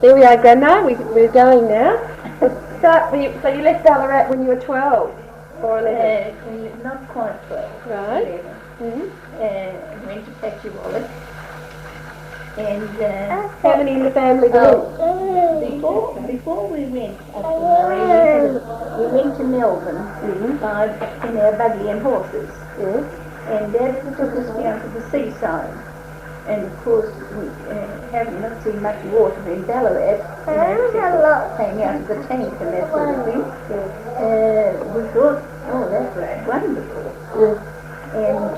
There we are, Grandma. We're going now. So you left Ballarat when you were 12 or 11? Not quite 12. Right. 11. Mm-hmm. Went to Patchywallet. And how many in the family went? Before we went up to Maloney, we went to Melbourne in our buggy and horses. Yes. And Dad took us down to the seaside. And of course, we haven't not seen much water in Ballarat. Hang out of the tank and that sort of thing. We thought, oh, that was wonderful. And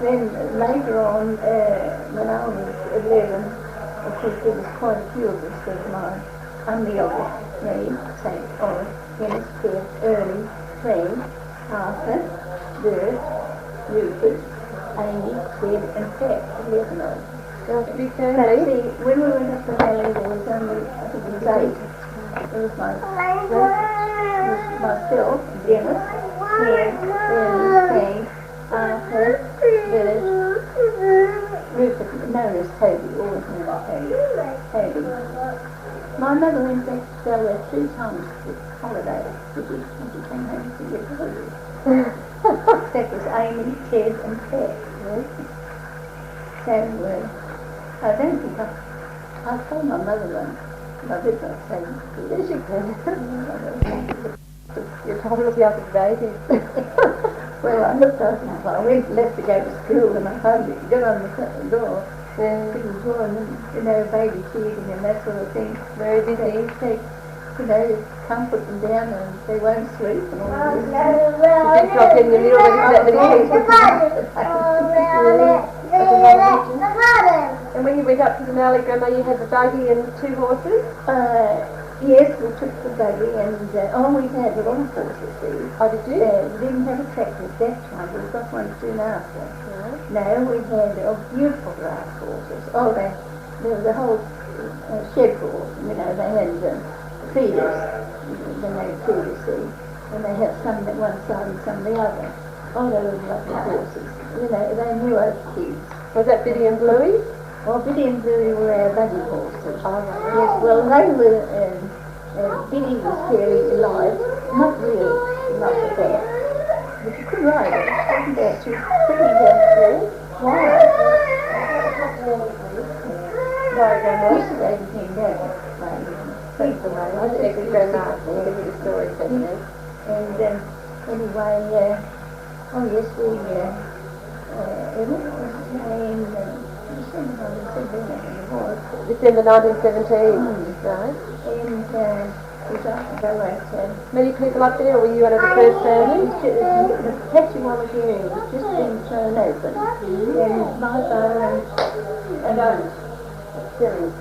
then later on, when I was 11, of course there was quite a few of us. There was I'm the oldest, me, St. Olive, Dennis, Ted, Ernie, Frank, Arthur, Bert, Rupert, Amy, Fred and Pat, 11 of us. Big family. See, when we went up the valley, there was only, I think it was 8. There was myself, Dennis, Ted, Ernie, Frank, Arthur, Bert, Rupert, known as Toby, always known as Toby. My mother went back to Ballarat 3 times for holidays, which is when she came home to get holidays. That was Amy, Ted and Pat. So, I don't think I told my mother once, but I did not say Yes, you can. You told us the other babies. Well, I looked out and I left to go to school and I hardly got on the door. Couldn't go and, baby feeding and that sort of thing. Very busy. They comfort them down and they won't sleep and all that. Did you drop in the middle when you let the And when you went up to the Mallee, Grandma, you had the buggy and 2 horses? Yes, we took the buggy and we had a lot of horses there. Oh, did you? We didn't have a tractor at that time, but we got one soon after. No, we had beautiful grass horses. Oh, there was a whole shed for them. They had feeders. They made feeders, see. And they had some at one side and some the other. Oh, they were lovely horses. They knew us kids. Was that Biddy and Bluey? Well, Biddy and Bluey were our buggy horses. Oh, right. Yes, well, they were, Biddy was fairly light, not really like that, but you could ride it, wasn't that? She was pretty wide. Sorry, Grandma. Most of they became down. Thanks for that. I think it's Grandma. I'll give you the story, Stephanie. And anyway, oh yes, what was his name? December 1917, right? And we got to Ballarat. Many people up there, or were you one of the first families? The Patchywallet area was just being thrown open. And my father and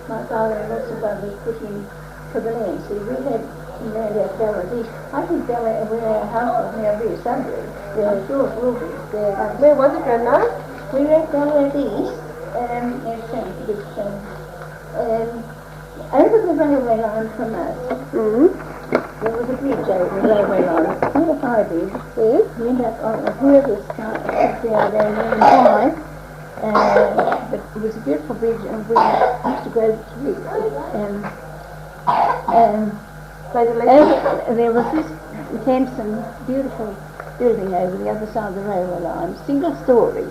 my father and lots of others put in for the land. See, we had around our Ballarat East. I think Ballarat, where our house will now be a suburb. I'm sure it will be. Where was it, Grandma? We were at Ballarat East. Over the railway line from us, there was a bridge over the railway line. Not a high bridge. We went up on whoever started down there and high. But it was a beautiful bridge and we used to go to it. There was this handsome, beautiful building over the other side of the railway line, single story.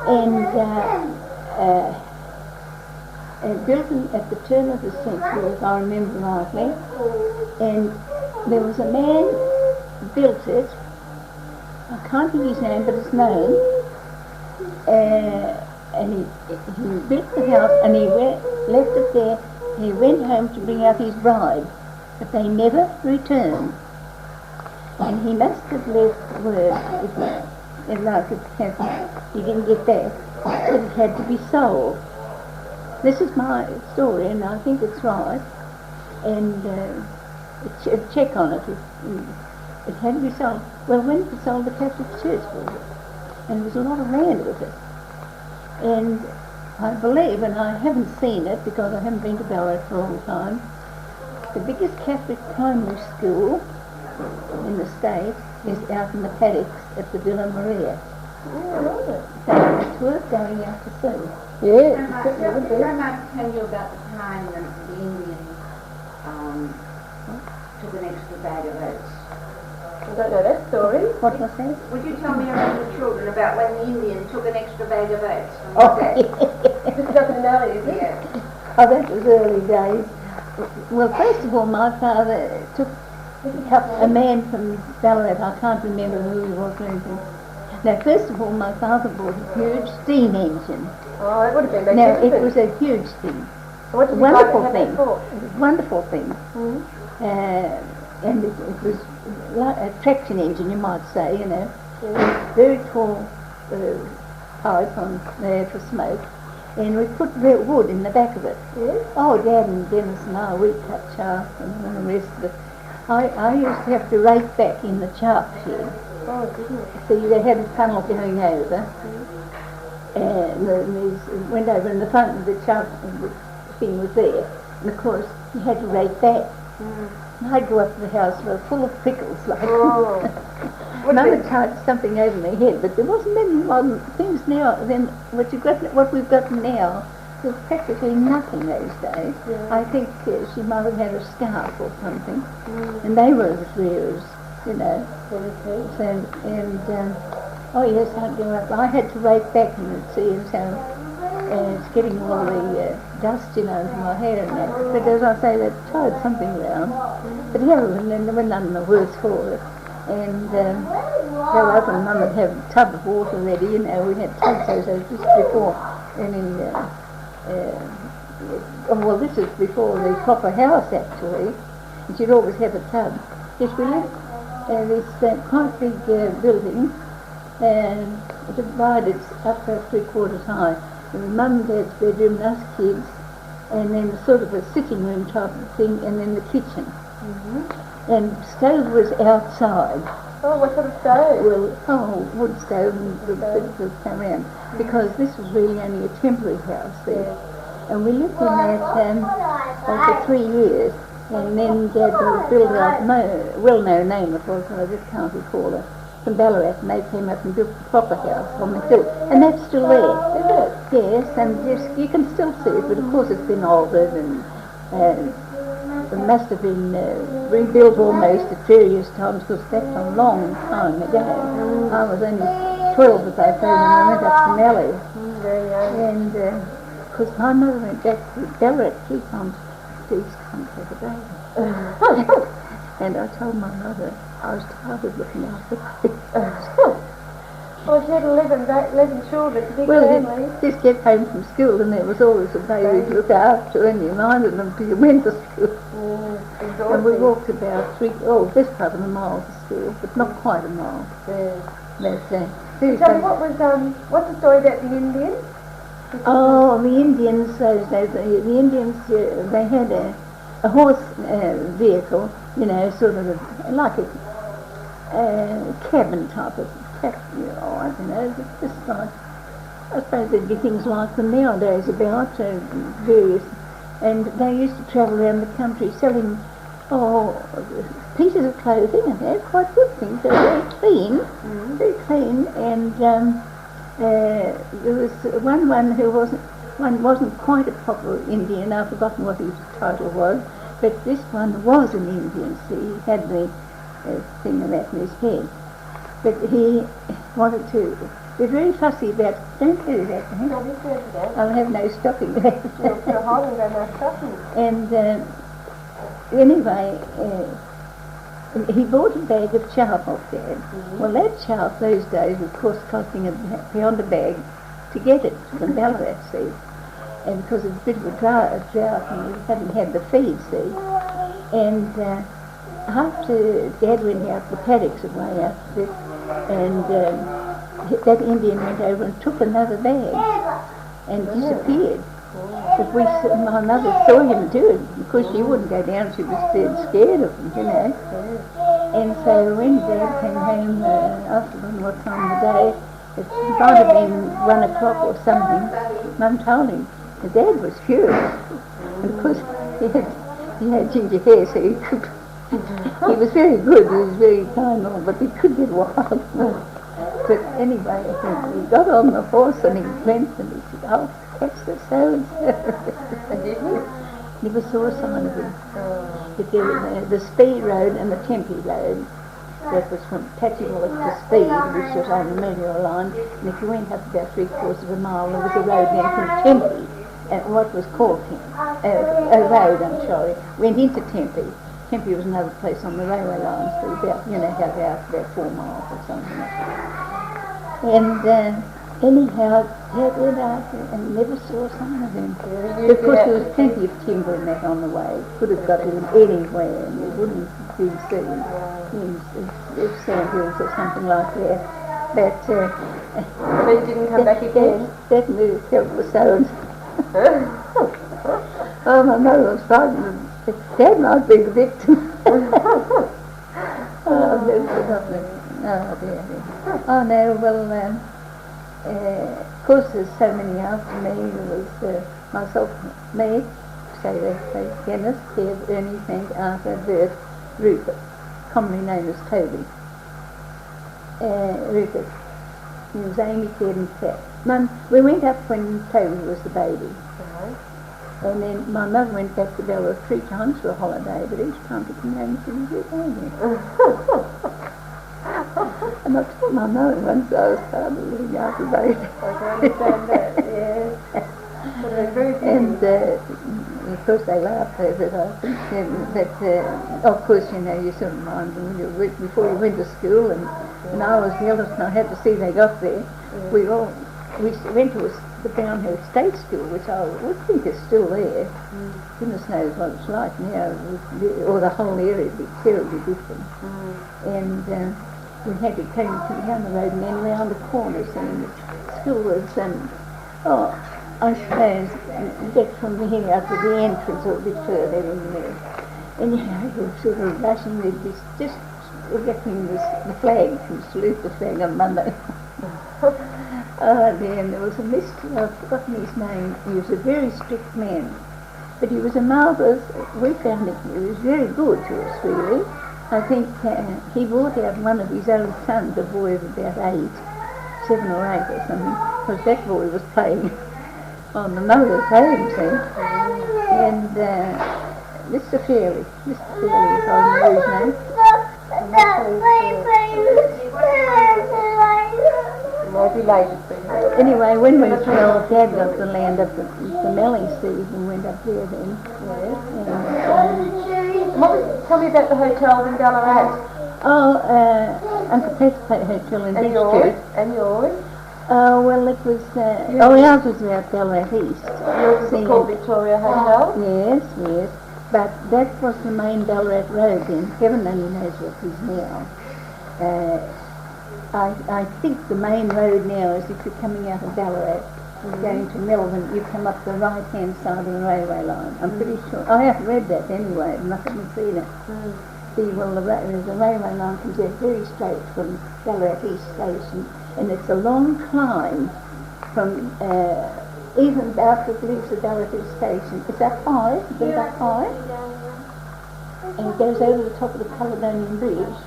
And built at the turn of the century, if I remember rightly, and there was a man built it. I can't give his name, but it's known. And he built the house, and he left it there. He went home to bring out his bride, but they never returned. And he must have left word. He didn't get back, but it had to be sold. This is my story, and I think it's right. And a check on it. It had to be sold. Well, when it was sold, the Catholic Church bought it, and there was a lot of land with it. And I believe, and I haven't seen it because I haven't been to Ballarat for a long time, the biggest Catholic primary school in the state is out in the paddocks at the Villa Maria. right. So it's worth going out to see. Yeah, So it might certainly would be. tell you about the time that the Indians took an extra bag of oats. I don't know that story. What was that? Would you tell me around the children about when the Indian took an extra bag of oats from Oh, the day? This is up in the alley, is it? Yeah. oh, that was early days. Well, first of all, my father took a man from Ballarat. I can't remember who he was or anything. Now, first of all, my father bought a huge steam engine. Oh, that would have been Now, magnificent. it was a huge thing. So what did you Wonderful like to thing. have that for? It was a wonderful thing. And it was like a traction engine, you might say, you know. Yeah. Very tall pipe on there for smoke. And we put wood in the back of it. Yeah? Oh, Dad and Dennis and I, we cut chaff and all the rest of it. I used to have to rake back in the chaff shed. Oh, goodness. So they had a tunnel going over. And these went over in the front of the chaff thing was there. And of course, you had to rake back. And I'd go up to the house full of prickles, like. Oh. Mother tied something over my head, but there wasn't many modern things now. Then what we've got now, there's practically nothing those days. Yeah. I think she might have had a scarf or something, and they were as rare as, you know. Oh yes, I'd go up. I had to rake back and see, and so it's getting all the dust, you know, into my hair and that. But as I say, they tied something round. But yeah, and then there were none the worse for it. And so up and Mum would have a tub of water ready, you know, we had tubs so just before, and well, this is before the proper house actually, and she'd always have a tub. Yes, we lived in this quite big building, and divided up to 3/4 high. There was Mum and Dad's bedroom, us kids, and then sort of a sitting room type of thing, and then the kitchen. And stove was outside. Oh, what sort of stove? Well, wood stove and the come around, because this was really only a temporary house there. And we lived in that for 3 years. And then Dad built a well-known name, it was, I just can't recall it, from Ballarat, and they came up and built the proper house on the hill. And that's still there. Is it? Yes, and just, you can still see it, but of course it's been altered and it must have been rebuilt almost at various times, because that's a long time ago. I was only 12 as I say when I went up to Malloy. Very young. And because my mother went back to Ballarat 3 times, please come to the baby. And I told my mother I was tired of looking after kids. Oh, she had 11 children, it's a big Well, family. you just get home from school and there was always a baby to look after, and you minded them till you went to school. Exhausting. And we walked about this part of a mile to school, but not quite a mile. Yeah. But, Tell me, what's the story about the Indians? oh, the Indians, those days, the Indians, they had a horse vehicle, you know, sort of like a cabin type of, I don't know, just like, I suppose there'd be things like them nowadays about various, and they used to travel around the country selling pieces of clothing, and they're quite good things. They're very clean, and there was one who wasn't quite a proper Indian. I've forgotten what his title was, but this one was an Indian. See, he had the thing of that in his head, but he wanted to. They're very fussy about. Don't do that, eh? No, this is that. I'll have no stocking left. You're holding them no stockings. And anyway, he bought a bag of chaff off Dad. Well, that chaff those days was, of course, costing £1 a bag to get it from Ballarat, see. And because it was a bit of a drought and we hadn't had the feed, see. And after Dad went out, the paddocks away after this, and that Indian went over and took another bag and disappeared. But my mother saw him do it because she wouldn't go down, she was dead scared of him, you know. And so when Dad came home after what time of the day, it might have been 1 o'clock or something, Mum told him. And Dad was furious. And of course he had ginger hair, so he could, he was very good, he was very kind, but he could get wild. But anyway, he got on the horse and he went and he said, "Oh, that's the so-and-so." And did he? Never saw a sign of him. But there was the Speed Road and the Tempe Road. That was from Patchywalk to Speed, which was on the Memoirs line. And if you went up about 3/4 of a mile, there was a road then from Tempe, what was called Tempe, a road, I'm sorry, went into Tempe. Tempe was another place on the railway line, so about, about 4 miles or something like that. And anyhow, that went after and never saw a sign of him. Because there was plenty of timber and that on the way. Could have got him anywhere and it wouldn't be seen. If Sand Hills or something like that. But he didn't come back again? That move felt the sound. Oh, my mother was frightened. Dad might be the victim. Oh, there's nothing. Oh, dear. Oh, no, well, of course there's so many after me. There was myself, me, say Dennis, Kev, Ernie, Frank, Arthur, Bert, Rupert, commonly known as Toby. Rupert. He was Amy, Kev and Pat. Mum, we went up when Toby was the baby. And then my mother went back to Bella 3 times for a holiday, but each time she came home and said, and I told my mother once I was tired of looking after baby. I can understand that, yes. But they're very busy. And of course they laughed over it, I think. But of course, you sort of mind them when before you went to school, and I was the eldest and I had to see they got there. Yeah. We went to the Downhill State School, which I would think is still there. Goodness knows what it's like now, or the whole area would be terribly different. And we had to come down the road and then round the corners, and the school was, I suppose, get from here out to the entrance or a bit further in there. And you're sort of rushing with this, just getting the flag, and salute the flag on Monday. Then there was a mister, I've forgotten his name. He was a very strict man, but he was a marvellous, we found it, he was very good to us really. I think he brought out one of his own sons, a boy of about 7 or 8 or something, because that boy was playing on the mother's home, see. And Mr. Fairley, if I remember his name. Anyway, when we fell, Dad got the land up at the Maloney Seas and went up there then. Tell me about the hotels in Ballarat. Uncle Pet's Hotel in Beach. And yours? Well, it was, ours was about Ballarat East. Yours was called Victoria Hotel? Yes. But that was the main Ballarat road then. Heaven only knows what it is now. I think the main road now is if you're coming out of Ballarat, going to Melbourne, you come up the right-hand side of the railway line. I'm pretty sure. I haven't read that anyway, and I haven't seen it. The railway line comes out very straight from Ballarat East Station, and it's a long climb from even after it leaves the Ballarat East Station. It's up high, it goes up high, and it goes over the top of the Caledonian Bridge.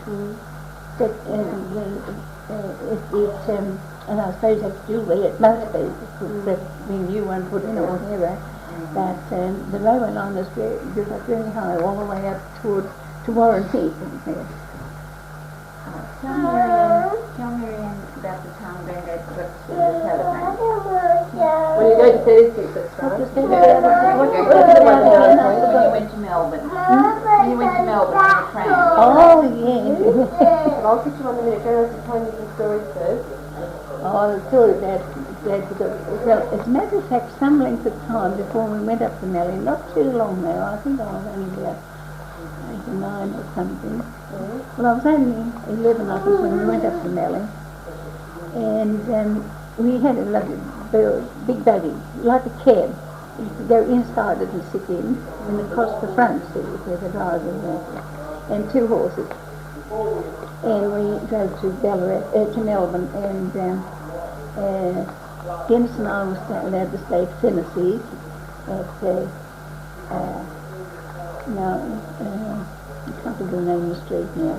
And I suppose that's jewellery, it must be, the new one put in or whatever. But the railway line is built up very high, all the way up to Warren Heath. Tell Marianne about the time Granddad got to the telephone. When you go to 36, that's right. When you went to Melbourne. When you went to Melbourne on the tram. Oh, yeah. But I'll put you on a minute. Go to tell me some stories first. Oh, the story Dad, well, as a matter of fact, some length of time before we went up to Maloney, not too long now, I think I was only about 8 or 9 or something. Well, I was only 11, I think, when we went up to Maloney. And we had a lovely big buggy, like a cab. You could go inside it and sit in, and across the front seat where the driver was, and 2 horses. And we drove to Melbourne, and Dennis and I were allowed to stay at Tennessee at, I can't remember the name of the street now.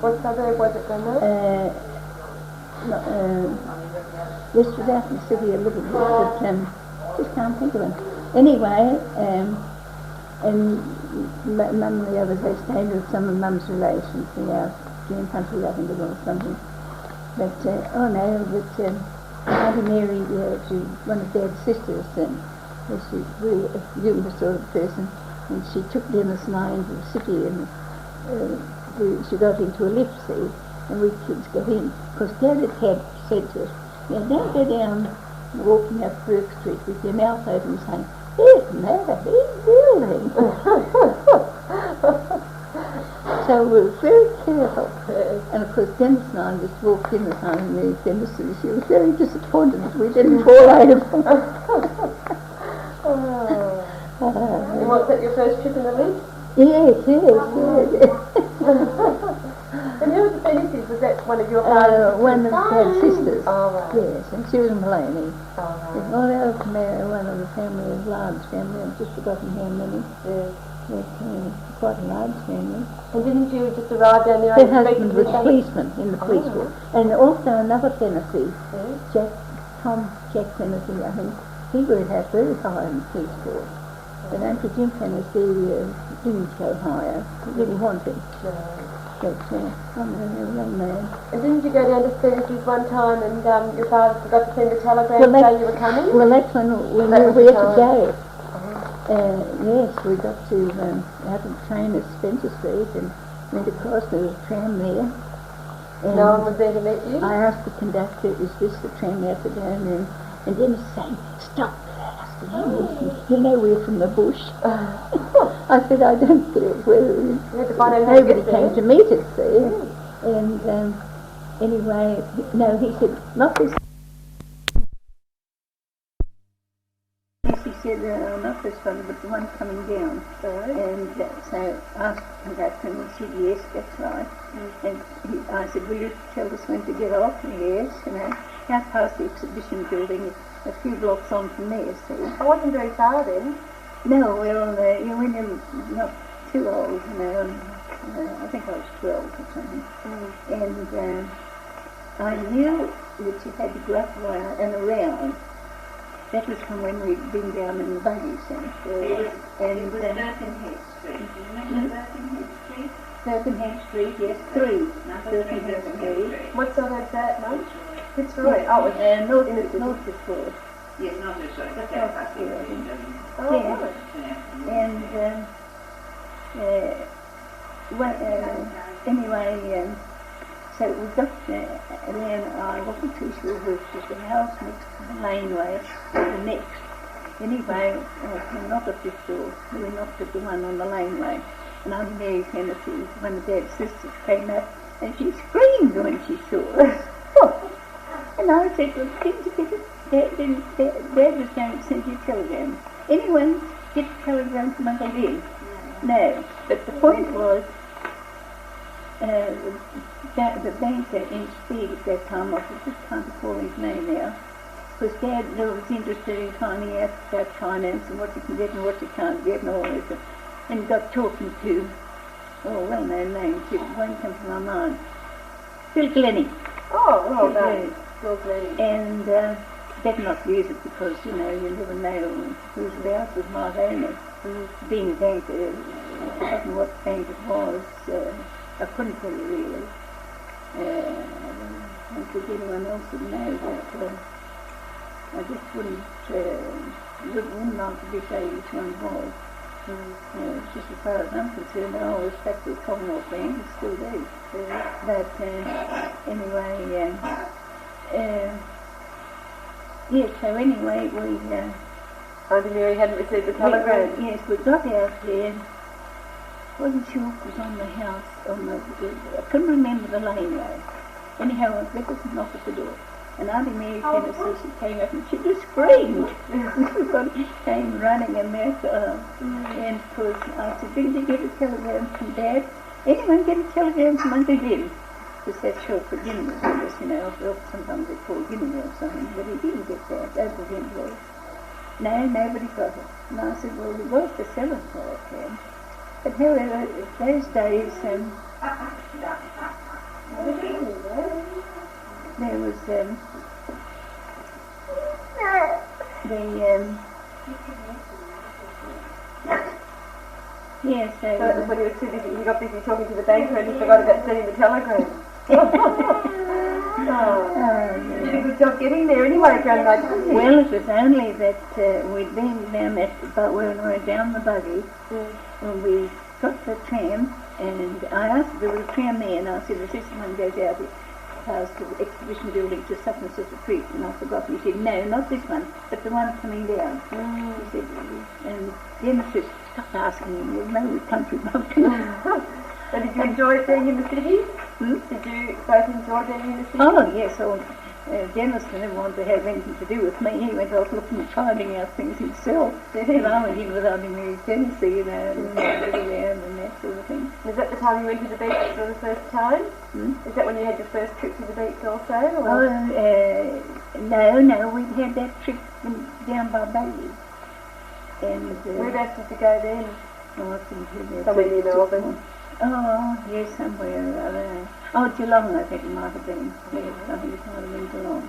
What suburb was it, Grandma? listed out in the city a little bit, but just can't think of it. Anyway, and Mum and the others, they stayed with some of Mum's relations, in country, I think it was something. But, Auntie Mary, she was one of Dad's sisters, and she's really a humorous sort of person, and she took Dennis and I into the city, and she got into a lift, see, and we kids got in, because Dad had said to us, don't go down walking up Burke Street with your mouth open saying, there's never big building. So we were very careful. And of course Dennis and I just walked in the time and Dennis and she was very disappointed that we didn't fall over. Was that your first trip in the lift? Yes. And who was the Bennett's? Was that one of your father's one of Dad's sisters. Oh, right. Yes, and she was Maloney. Oh, right. It's not out of one of the family, a large family, I've just forgotten how many. Yeah. But quite a large family. And didn't you just arrive down there? Her husband was policeman in the police force. And also another Tennessee, Tom Tennessee, I think, he worked out very high in the police force. But Uncle Jim Tennessee didn't go higher, didn't want him. No. But I'm a young man. And didn't you go down to Spencer's one time and your father forgot to send a telegram to say you were coming? Well, that's when we knew where to go. Yes, we got to out of the train at Spencer Street and went across. There was a tram there. And no one was there to meet you? I asked the conductor, is this the tram out to down there? And then he saying, stop. You know we're from the bush. I said, I don't care whether nobody came to meet us there. And anyway, no, he said, not this. He said, not this one, but the one coming down. And so I asked the conductor, and he said, yes, that's right. And I said, will you tell us when to get off? Yes, out past the exhibition building, a few blocks on from there, see. I wasn't very far then. No, well, when you're not too old, I think I was 12 or something. And I knew that you had to go up and around. That was from when we'd been down in the buggy, see. It was Birkenhead Street. Do you remember Birkenhead Street? Birkenhead Street, yes, 3. Birkenhead Street. What side is that, Mum? Fitzroy. Oh, it was North Fitzroy. Yes, not this way. That's Yeah, right. Oh, Yeah. right. And anyway, so we got there, and then I wasn't too sure which was the house next to the laneway or the next. Anyway, we knocked at this door. We knocked at the one on the laneway, and Auntie Mary Tennessee, one of Dad's sisters, came up, and she screamed when she saw us. And I said, well, didn't you get it? Dad was going to send you a telegram. Anyone get a telegram from Uncle Jim? No. But the point was, the banker in Speed at that time, I just can't recall his name now, because Dad was interested in finding out about finance and what you can get and what you can't get and all this, and got talking to, well-known names, it won't come to my mind, Bill Glennie. Oh, well Bill done. And better not use it because, you never know who's about with my owner. Being a banker, I've forgotten what bank it was. I couldn't tell you really. I don't think anyone else would know, but I just wouldn't like to be say which one was. Just as far as I'm concerned, I always back to the Commonwealth Bank, it still do. But anyway, so anyway, Auntie Mary hadn't received the telegram. Yes, we got out there. Wasn't sure it was on the house, I couldn't remember the laneway. Anyhow, I let us knock at the door. And Auntie Mary Tennessee, she came up and she just screamed. Everybody came running and that. And of course, I said, didn't you get a telegram from Dad? Anyone get a telegram from Uncle Jim? Because that's short for Jim was with us, or sometimes they call Jimmy or something, but he didn't get that. Uncle Jim was. No, nobody got it. And I said, well, it was the 7th telegram. But however, those days, there was yes, So that was when he was too busy. He got busy talking to the banker and he forgot about sending the telegram. You did a good job getting there anyway, Grandma. Well, it was only that we'd been down but when we were down the buggy, when we got the tram, and I asked, there was a tram there, and I said, is this one goes out past the exhibition building to such and such a street? And I forgot. He said, no, not this one, but the one coming down. He said, and Dennis said, stop asking him, there's no country bumpkin. So did you enjoy being in the city? Did you both enjoy being in the city? Oh, yes. Dennis didn't want to have anything to do with me. He went off looking, finding out things himself. And I went in with Ivy Tennessee, and around and that sort of thing. Was that the time you went to the beach for the first time? Is that when you had your first trip to the beach also? Or? No, we had that trip down by Bailey. And whereabouts did you go then? I think somewhere near Melbourne. Oh, yes, somewhere or other. Oh, Geelong, I think it might have been. Yes, I think it might have been Geelong.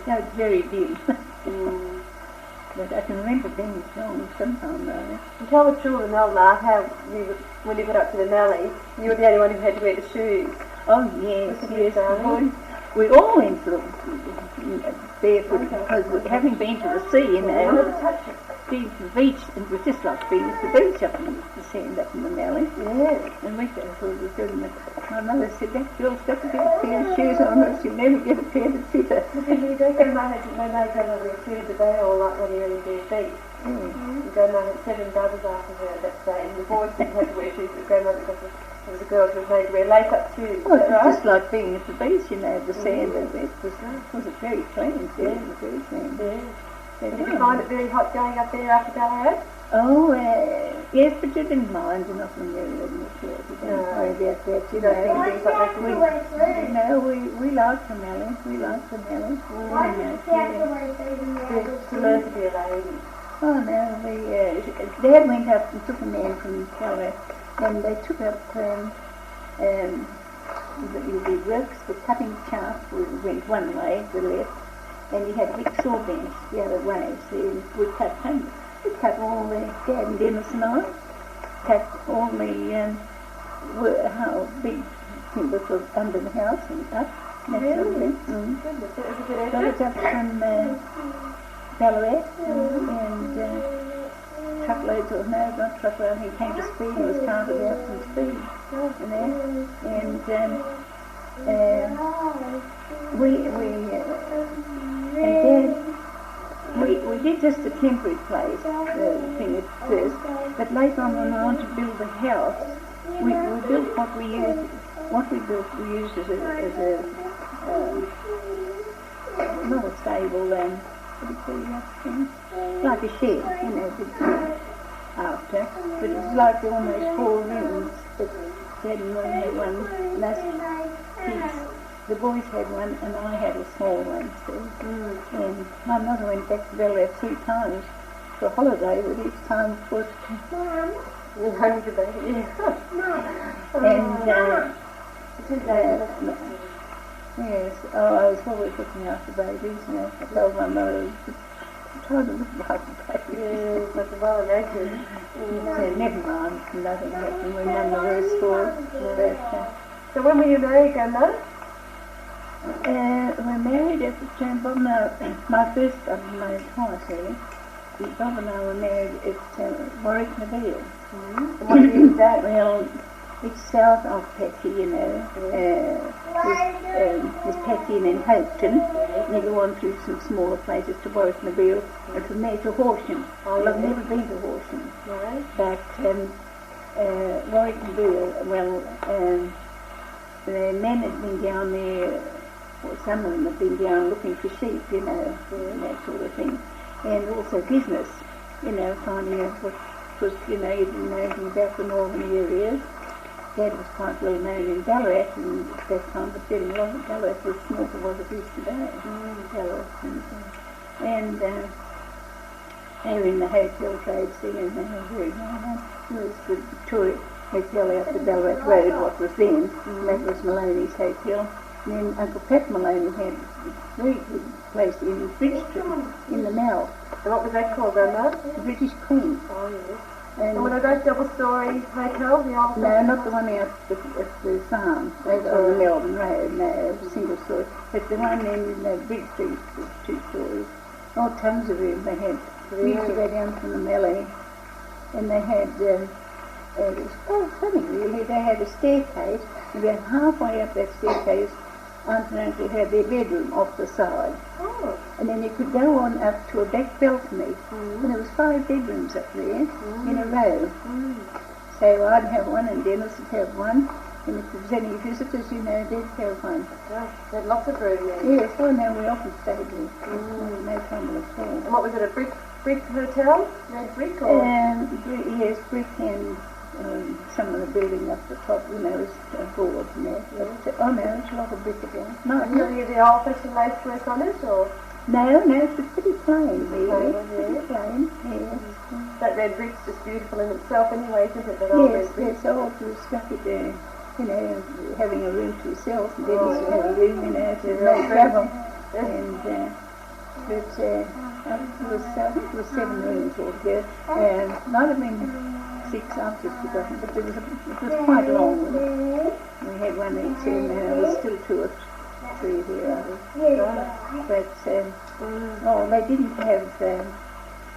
No, it's very dim. But I can remember being in Geelong sometime though. And tell the children, they'll laugh how when you got up to the Mallee, you were the only one who had to wear the shoes. Oh, yes, yes. We all went barefoot because having been to the sea, you know, being to the beach, it was just like being at the beach up in the sand up in the Mallee. Yes. And we thought it was good. And my mother said, that girl's got to get a pair of shoes on her, she'll never get a pair to fit her. You don't go my grandmother wear shoes that they all like when you're in their feet. Grandma had 7 brothers after her that day, and the boys didn't have to wear shoes, but grandmother, because there was a girl who was made to wear lace-up shoes. Well, it was right? just like being at the beach, you know, the sand and it was very clean, it was very clean. Did you find it very hot going up there after Ballarat? Oh, yes, but you didn't mind, you're not from there, you didn't worry about that, you know. Things like that. We liked the Mallee, To learn to be a lady. Oh no, Dad went up and took a man from Ballarat, and they took up the works for cutting chaff. We went one way, the left, and you had a big saw bench the other way, so we cut timber. We cut all the, Dad and Dennis and I, cut all the big timber for under the house and up. Really? Got it up from Ballarat, and truckloads or no, not truckloads, he came to speed, he was carted out from speed, and we did just a temporary place, thing at first, but later on when we wanted to build the house, we built what we used as not a stable, what do you call that thing? Like a shed, you know, after, but it was like almost 4 rooms, but Dad and Mum had one, and us kids, the boys had one, and I had a small one too. And my mother went back to Ballarat 3 times for a holiday, but each time, of course, yes, I was always looking after babies, you know. I told my mother, I'm trying to look like a baby. Yes, that's a well imagine. Never mind, nothing happened, we're none the worse for it. So when were you married, Grandma? We're married at the time, Bob and I, my first, I've been married twice really. Bob and I were married at Warwick Naville. And what year is that? Well, it's south of Patty, you know. There's Patty and then Hopeton. You go on through some smaller places to Warwick Naville, and from there to Horsham. Well, I've never been to Horsham. No. But Warwick Naville, the men had been down there, or some of them had been down looking for sheep, you know, that sort of thing. And also business, you know, finding out what, because, you know, you didn't know anything about the northern areas. Dad was quite well known in Ballarat and at that time, but then Ballarat was small for what it is today. Ballarat and they were in the hotel trade scene, and they were very well. It was the Victoria Hotel out the Ballarat Road, what was then. That was Maloney's Hotel. And then Uncle Pat Maloney had a very good place in Bridge Street, in the Mall, And what was that called, Grandma? the British Queen. Oh, yes. And And were those double-storey hotels, the old no, not the one out at the farm, over on the Melbourne Road, no, single story. But the one in Bridge Street was 2 stories. Oh, tons of room they had. We used to go down from the Maloney, and they had, it was quite funny really, they had a staircase, and about halfway up that staircase, Aunt and Uncle had their bedroom off the side. Oh. And then you could go on up to a back balcony, and there was 5 bedrooms up there in a row. So I'd have one, and Dennis would have one, and if there was any visitors, you know, they'd have one. Gosh, they had lots of room there. Yes, oh no, we often stayed there. No trouble at all. And what was it, a brick hotel? Red brick or? Yes, brick and some of the building up the top, you know, was board and that. But, oh no, it's a lot of brick again. No, Did you have any of the old-fashioned lacework on it, or? no, it was pretty plain, really. Plain, Pretty plain, yes. That red brick's just beautiful in itself anyway, isn't it? That old Yes, red brick. yes, all to stuff it there. You know, having a room to yourself, and then you have a room, you know, to no travel. And, but I think it was 7 rooms altogether, and might have been 6, I've just forgotten, but it was quite long. We had one each, and there was still 2 or 3 there, but they didn't have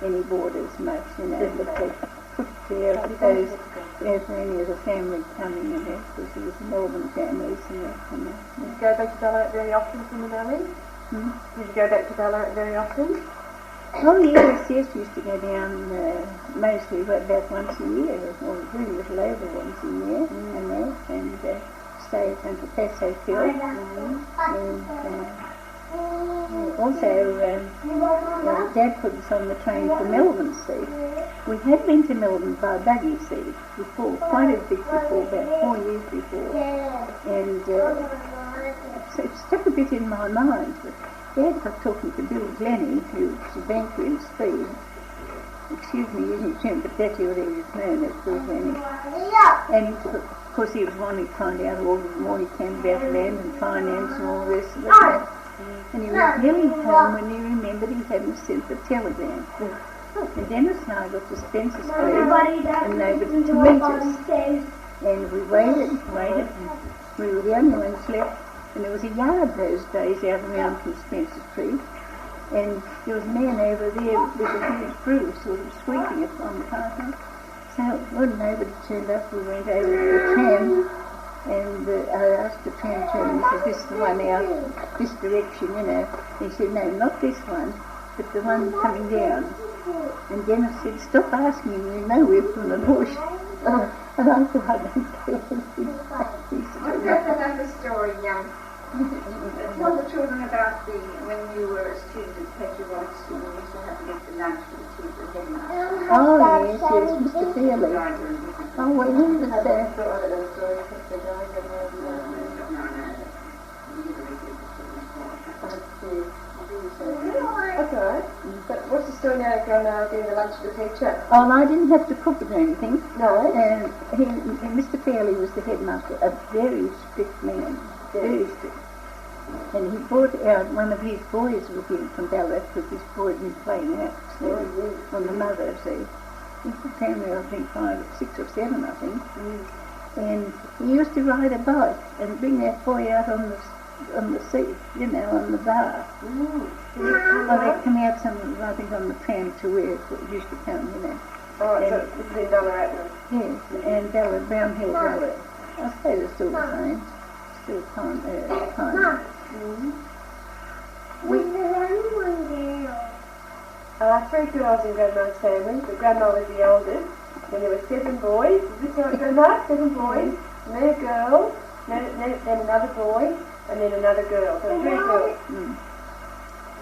any borders much, you know, but they put there, I suppose, for any of the family coming and that, because there was Melbourne families and that, you know. Did you go back to Ballarat very often from the valley? Did you go back to Ballarat very often? Oh yes, we used to go down mostly about once a year, or very little over once a year, and that, and stay at Uncle Pat's Hotel. And also, Dad put us on the train for Melbourne, see. We had been to Melbourne by buggy, see, before, quite a bit before, about 4 years before, and it stuck a bit in my mind. But Dad got talking to Bill Glennie, who's a banker in Speed. Excuse me using the term, but that's what he was known as, Bill Glennie. And of course he was wanting to find out all the more he can about land and finance and all this and that. And he was nearly home when he remembered he hadn't sent the telegram. And Dennis and I got to Spencer Street and nobody to meet us. And we waited, and we were the only ones left. And there was a yard those days out around from Spencer Street, and there was a man over there with a huge broom sort of sweeping it on the pathway. So when nobody turned up, we went over to the tram, and I asked the tram trainer, he said, this is the one out, this direction, you know. And he said, no, not this one, but the one coming down. And Dennis said, stop asking him, you know we're from the bush. And I thought, I don't tell anything. That's another story, tell the children about when you were a student at Patriotic School, you used to have to get the lunch for the teacher headmaster. Oh, yes, Mr. Fairley. Oh, well, he was That's all right. But what's the story now, Grandma, getting the lunch to the teacher? Oh, I didn't have to cook it or anything. No. And Mr. Fairley was the headmaster, a very strict man, very strict. And he brought out one of his boys with him from Ballarat, because his boy had been playing out, see, on the mother, see. He was family, I think, 6 or 7, I think. And he used to ride a bike and bring that boy out on the seat, you know, on the bar. Well, they'd come out I think, on the tram to where it used to come, you know. Oh, so this is in Ballarat now? Yes, and Ballarat, Brown Hill Ballarat. I suppose it's still the same. Still time. Was there only one girl? 3 girls in Grandma's family, but Grandma was the eldest. Then there were 7 boys. Is this right, Grandma? 7 boys. And then a girl, then another boy, and then another girl. So 3 girls.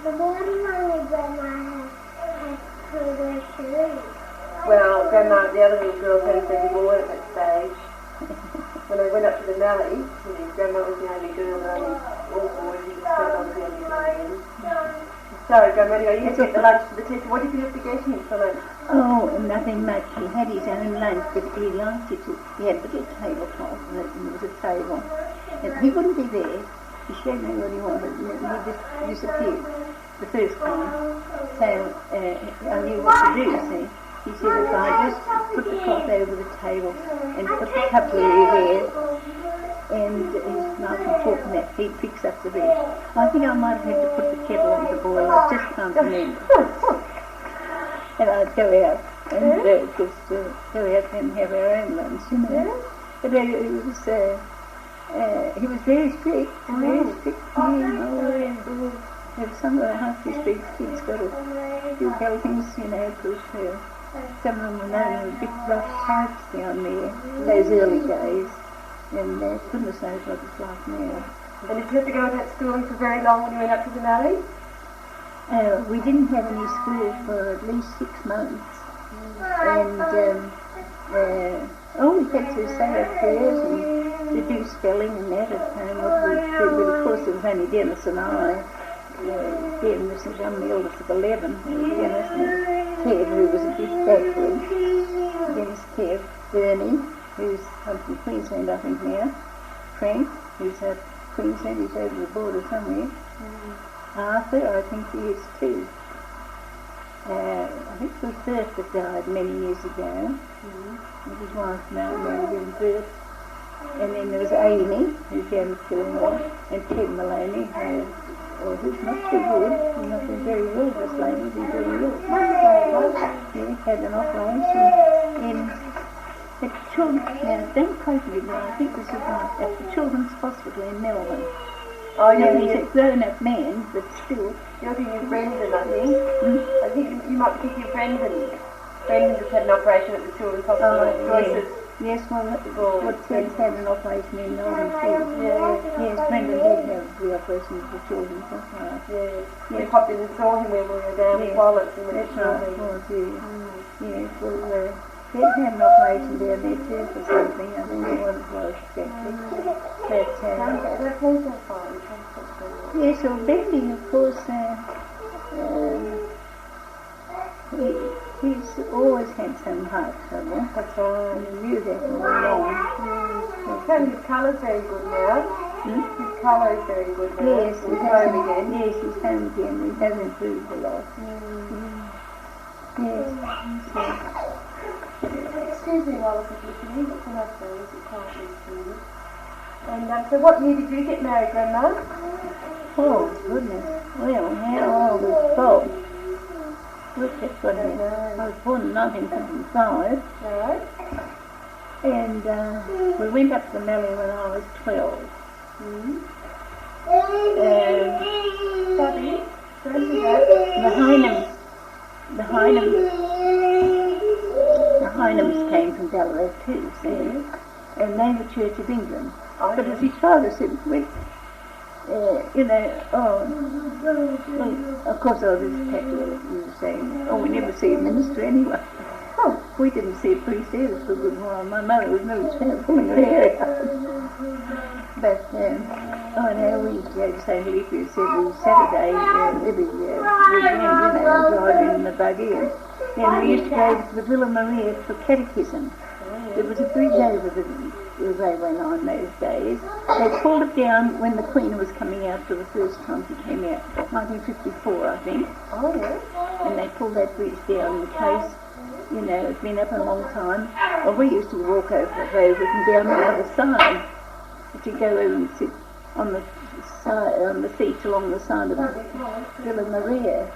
The one only Grandma had to wear shoes. Well, Grandma, the other little girls hadn't been born at that stage. When they went up to the Mallee, Grandma was the only girl, and only all boys. You just said I was the only girl again. Sorry, Grandma, anyway, you had to get the lunch to the teacher. What did you have to get him for lunch? Oh, nothing much. He had his own lunch, but he liked it. He had a little tablecloth, and there was a table. And he wouldn't be there, He showed me what he wanted, and he just disappeared the first time. So I knew what to do, see. He said if I just put the cloth over the table and put the cutlery there and his knife and fork and that, he'd fix up the bed. I think I might have had to put the kettle on the boil, I just can't remember. And I'd go out and just go out and have our own lunch, you know. But he was very strict, very strict. Some of the Humphrey Street kids got to do helpings, you know, because some of them were known as big rough types down there, those early days, and goodness knows what it's like now. And did you have to go to that schooling for very long when you went up to the Mallee? We didn't have any school for at least 6 months, and we had to say our prayers and to do spelling and that at home. What we did, but of course it was only Dennis and I. Dennis was young, the eldest of 11, Dennis and Kev, who was a bit backward. Dennis, Kev, Bernie, who's from Queensland I think now, Frank, who's at Queensland, he's over the border somewhere. Arthur, I think he is too. I think it was Bert that died many years ago. With his wife married him, Bert. And then there was Amy, who's down at Gilmore, and Ted Maloney, who's not too good. He's not been very well this lady, he's been very ill. He had an operation in the children, now don't quote me, but I think this is right, at the Children's Hospital in Melbourne. Oh, yeah, he's a grown-up man, but still. You're thinking of Brendan, I think. I think you might be thinking of Brendan. Brendan just had an operation at the Children's Hospital. Yes, Ted's had an operation in Melbourne too. Yes, Brendan did have the operation at the Children's Hospital. We popped in and saw him when we were down with Wallace. That's right, it was, yes. Well, Ted had an operation down there too for something, I think it was exactly. Yes, well, Bendy, of course, he's always had some heart trouble. That's right. And he knew that all along. And his colour's very good now. His colour is very good now. Yes, he's home again. Yes, he's home again. He has improved a lot. Yes. Excuse me while I was listening, but some other things you can't listen. And so what year did you get married, Grandma? Oh, goodness. Well, how old is Bob? Look, that's what I was born in 1955. Right. And we went up to the Mallee when I was 12. Bobby, don't do that. The Hynams came from Ballarat too, see? And they were Church of England. But as his father said, of course I was just you were saying, we never see a minister anyway. We didn't see a priest either for a good while. My mother was never pulling her hair out. But, we used to go to St. Leafy's every Saturday, every weekend, driving in the buggy. And then we used to go to the Villa Maria for catechism. There was a bridge over the railway line those days. They pulled it down when the Queen was coming out for the first time she came out, 1954 I think. Oh, yeah. And they pulled that bridge down in case, it's been up a long time. Well, we used to walk over and down the other side to go over and sit on the seats along the side of the Villa Maria.